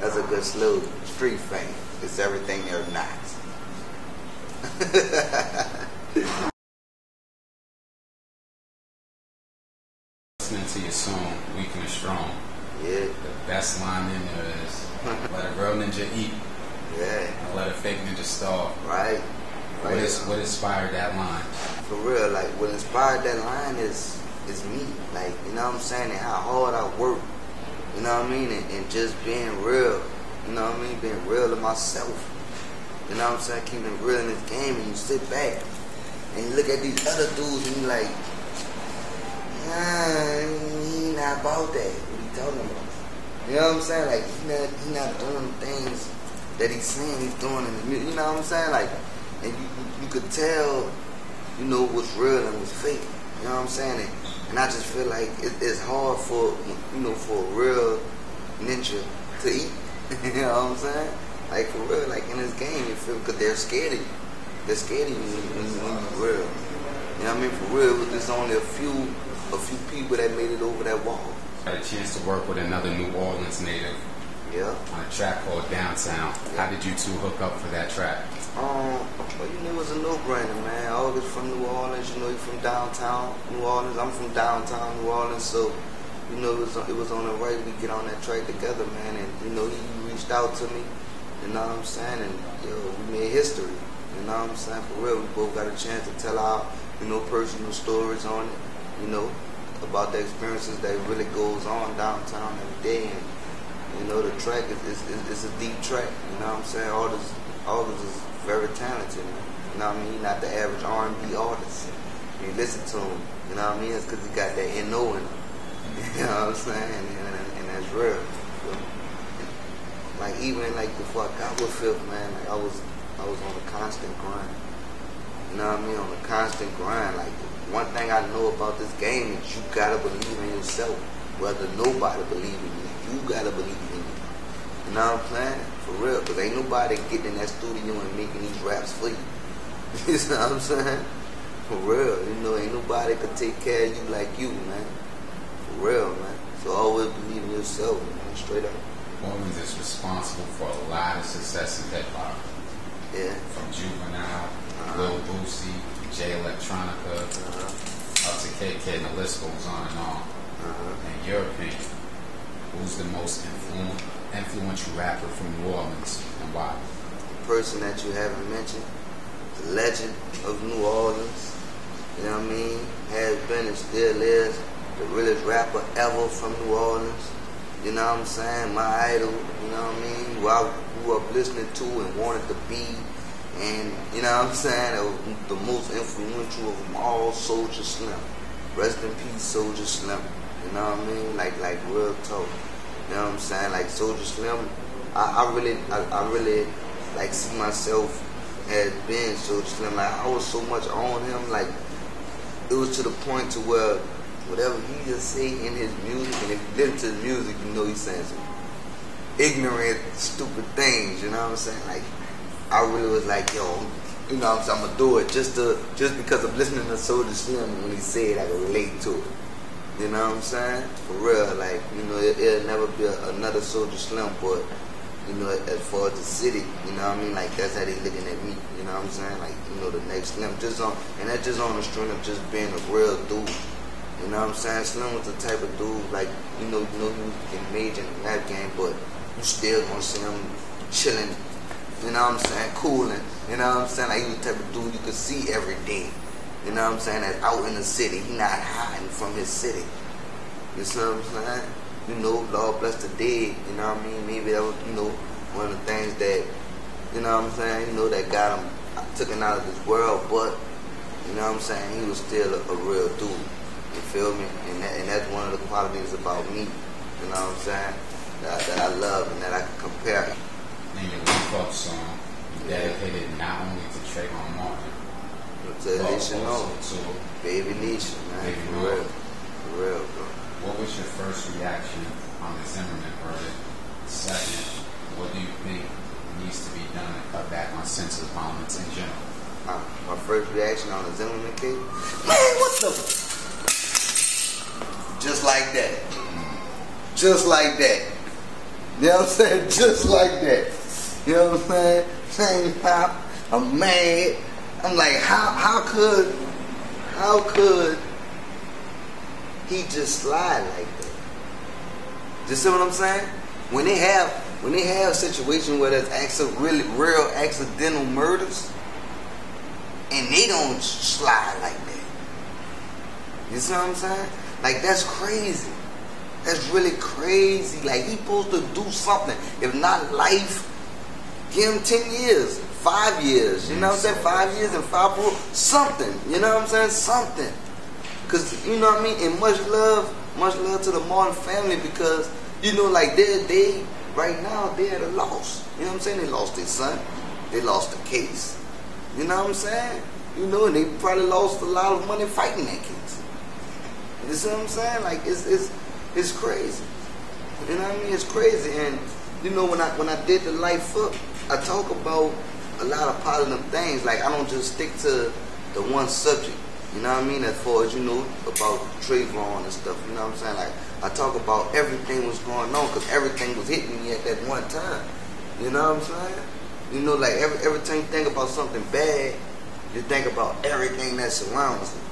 That's a good slogan. Street fame. It's everything you're not. Listening to your song, Weak and Strong. Yeah. The best line in there is, let a real ninja eat. Yeah. And let a fake ninja starve. Right. What inspired that line? For real, like what inspired that line is me. Like, you know what I'm saying? And how hard I work. You know what I mean? And just being real. You know what I mean? Being real to myself. You know what I'm saying? Keeping real in this game, and you sit back and you look at these other dudes and you like, nah, he not about that. What he talking about? You know what I'm saying? Like he not doing things that he's saying he's doing in the music. You know what I'm saying? Like, and you could tell, you know, what's real and what's fake. You know what I'm saying? And I just feel like it's hard for, you know, for a real ninja to eat. You know what I'm saying? Like, for real, like in this game, you feel, because they're scared of you. They're scared of you when you're real. You know what I mean? For real, there's only a few people that made it over that wall. I had a chance to work with another New Orleans native. Yeah. On a track called Downtown. Yeah. How did you two hook up for that track? Well, you know, it was a no-brainer, man. August from New Orleans, you know, he's from downtown New Orleans. I'm from downtown New Orleans, so, you know, it was on the right we get on that track together, man. And, you know, he reached out to me, you know what I'm saying? And, yo, we made history, you know what I'm saying? For real, we both got a chance to tell our, you know, personal stories on it, you know, about the experiences that really goes on downtown every day. And, you know, the track is a deep track, you know what I'm saying? August is very talented, man. You know what I mean? He's not the average R&B artist. You listen to him, you know what I mean? It's because he got that N.O. in him. You know what I'm saying? And that's real. So, like, even like before I got with Fifth, man, like I was on a constant grind. You know what I mean? On a constant grind. Like, one thing I know about this game is you gotta believe in yourself. Whether nobody believe in you, you gotta believe in you. You know what I'm saying? For real. Because ain't nobody getting in that studio and making these raps for you. You know what I'm saying? For real. You know, ain't nobody could take care of you like you, man. For real, man. So always believe in yourself, man. Straight up. Orleans is responsible for a lot of success in hip-hop. Yeah. From Juvenile, Lil Boosie, J Electronica, up to KK, and the list goes on and on. In your opinion, who's the most influential rapper from New Orleans and why? The person that you haven't mentioned, the legend of New Orleans, you know what I mean, has been and still is the realest rapper ever from New Orleans. You know what I'm saying? My idol, you know what I mean, who I grew up listening to and wanted to be. And, you know what I'm saying, the most influential of them all, Soulja Slim. Rest in peace, Soulja Slim. You know what I mean? Like real talk. You know what I'm saying? Like Soulja Slim, I really like see myself as being Soulja Slim. Like I was so much on him, like it was to the point to where whatever he just say in his music, and if you listen to his music, you know he's saying some ignorant, stupid things, you know what I'm saying? Like I really was like, yo, you know what I'm saying, I'm gonna do it just because of listening to Soulja Slim when he said I could relate to it. You know what I'm saying? For real, like, you know, it'll never be another Soulja Slim, but, you know, as far as the city, you know what I mean? Like, that's how they looking at me, you know what I'm saying? Like, you know, the next Slim, and that's just on the string of just being a real dude. You know what I'm saying? Slim was the type of dude, like, you know, he was getting major in the rap game, but you still gonna see him chilling, you know what I'm saying? Cooling, you know what I'm saying? Like, he was the type of dude you could see every day. You know what I'm saying? That's out in the city. He not hiding from his city. You see what I'm saying? You know, Lord bless the dead. You know what I mean? Maybe that was, you know, one of the things that, you know what I'm saying? You know, that got him, took him out of this world. But, you know what I'm saying? He was still a real dude. You feel me? And that's one of the qualities about me. You know what I'm saying? That I love and that I can compare. In your wake-up song, you dedicated not only to Trayvon Martin, to Alicia No, Baby Nisha, man, Baby for real, bro. What was your first reaction on the Zimmerman verdict? Second, what do you think needs to be done to cut back on senseless violence in general? My first reaction on the Zimmerman case? Man, what the? Just like that. Just like that. You know what I'm saying? Just like that. You know what I'm saying? Same pop. I'm mad. I'm like, how could he just slide like that? You see what I'm saying? When they have a situation where there's really real accidental murders, and they don't slide like that. You see what I'm saying? Like, that's crazy. That's really crazy. Like, he supposed to do something. If not life, give him 10 years, 5 years. You know what I'm saying? 5 years and 5 more. Something. You know what I'm saying? Something. Because, you know what I mean? And much love to the Martin family, because, you know, like, they right now, they're at a loss. You know what I'm saying? They lost their son. They lost the case. You know what I'm saying? You know, and they probably lost a lot of money fighting that case. You see what I'm saying? Like, it's crazy. You know what I mean? It's crazy. And, you know, when I did the Life Up, I talk about a lot of positive things. Like, I don't just stick to the one subject. You know what I mean? As far as, you know, about Trayvon and stuff. You know what I'm saying? Like, I talk about everything was going on, because everything was hitting me at that one time. You know what I'm saying? You know, like, every time you think about something bad, you think about everything that surrounds it.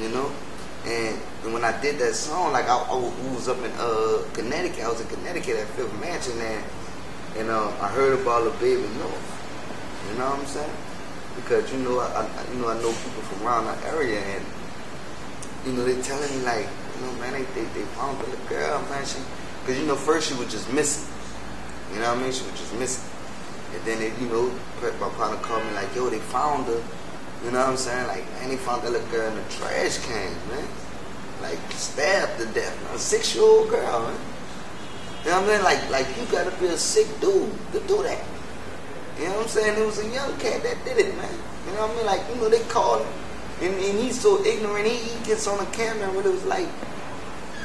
You know? And when I did that song, like, I was up in Connecticut. I was in Connecticut at Fifth Mansion, and I heard about the Baby North. You know what I'm saying? Because, you know, I know people from around that area, and, you know, they telling me, like, you know, man, they found the little girl, man. Because, you know, first she was just missing. You know what I mean? She was just missing. And then they, you know, my partner called me like, yo, they found her. You know what I'm saying? Like, man, they found that little girl in the trash can, man. Like, stabbed to death. A 6-year-old girl, man. You know what I mean? Like you gotta be a sick dude to do that. You know what I'm saying? It was a young cat that did it, man. You know what I mean? Like, you know, they called him. And he's so ignorant, he gets on the camera and it was like,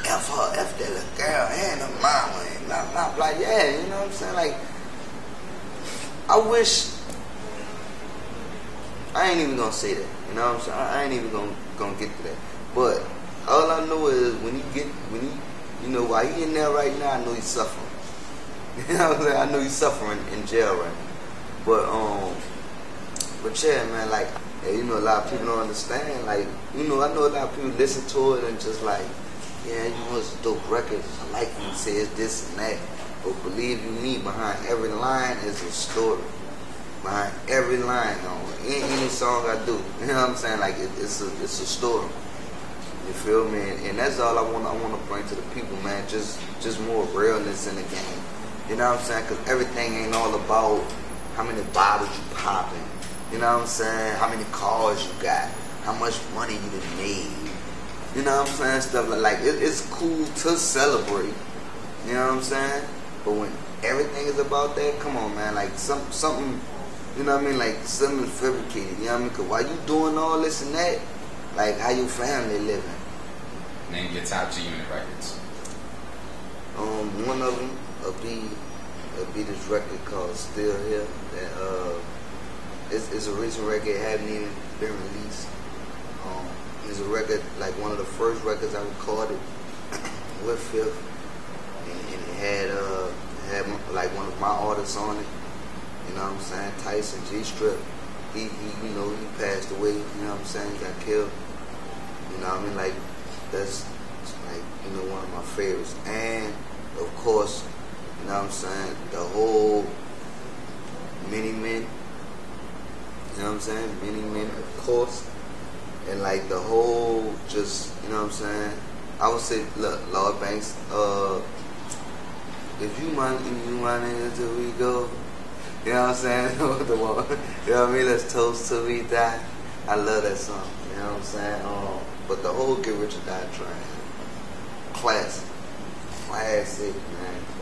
F her, F that little girl and her mama, and blah, like, yeah, you know what I'm saying? Like, I wish, I ain't even gonna say that, you know what I'm saying? I ain't even gonna get to that. But all I know is when you know, while he in there right now, I know he's suffering. You know what I'm saying? I know he's suffering in jail right now. But yeah, man, like, you know, a lot of people don't understand. Like, you know, I know a lot of people listen to it and just like, yeah, you know, it's a dope record. I like when he says this and that. But believe you me, behind every line is a story. Behind every line on any song I do, you know what I'm saying? Like, it's a story. You feel me? And that's all I want to bring to the people, man. Just more realness in the game. You know what I'm saying? Because everything ain't all about how many bottles you popping. You know what I'm saying? How many cars you got? How much money you done made? You know what I'm saying? Stuff like it's cool to celebrate. You know what I'm saying? But when everything is about that, come on, man. Like something, you know what I mean? Like something fabricated. You know what I mean? Because while you doing all this and that, like how your family living. Name your top G-Unit records. One of them will be this record called Still Here. That it's a recent record. It hadn't even been released. It's a record, like one of the first records I recorded with Fifth, and it had like one of my artists on it. You know what I'm saying? Tyson G-Strip. He you know, he passed away. You know what I'm saying? He got killed. You know what I mean? Like, that's like, you know, one of my favorites. And of course, you know what I'm saying, the whole Many Men. You know what I'm saying? Many Men, of course. And like the whole, just, you know what I'm saying? I would say, look, Lord Banks, if you mind until we go. You know what I'm saying? The one, you know what I mean? Let's toast till we die. I love that song. You know what I'm saying? But the whole Get Rich or Die Trying, classic, man,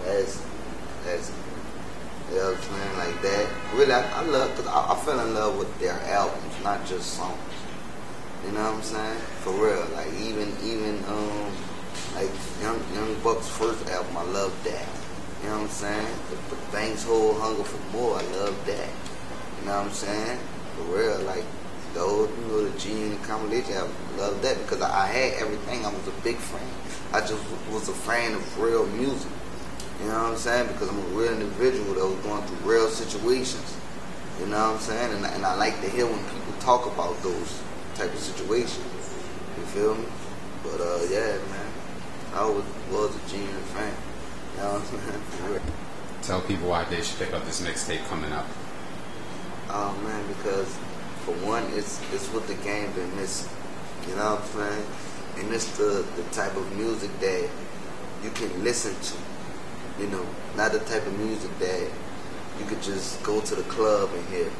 classic. You know what I'm saying? Like that. Really, I love, because I fell in love with their albums, not just songs. You know what I'm saying? For real. Like even like Young Buck's first album, I love that. You know what I'm saying? The Banks' whole Hunger for More, I love that. You know what I'm saying? For real. Like the whole, you know, the G-Unit compilation album, I love that because I had everything. I was a big fan. I just was a fan of real music. You You know what I'm saying? Because I'm a real individual that was going through real situations. You know what I'm saying? And I like to hear when people talk about those type of situations. You feel me? But yeah, man, I always was a genuine fan. You know what I'm saying? For real. Tell people why they should pick up this mixtape coming up. Oh man, because for one, it's what the game been missing. You know what I'm saying? And it's the type of music that you can listen to. You know, not the type of music that you could just go to the club and hear.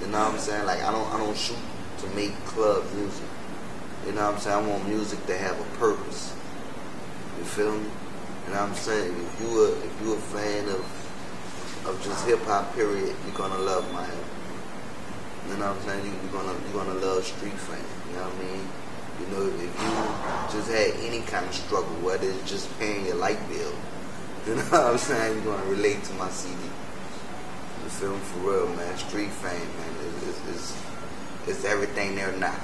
You know what I'm saying? Like I don't shoot to make club music. You know what I'm saying? I want music to have a purpose. You feel me? You know what I'm saying? If you a fan of just hip hop period, you're gonna love my album. You know what I'm saying? You're gonna love Street Fame. You know what I mean? You know, if you just had any kind of struggle, whether it's just paying your light bill, you know what I'm saying? You're gonna relate to my CD. You feel me? For real, man. Street Fame, man, it's everything there now.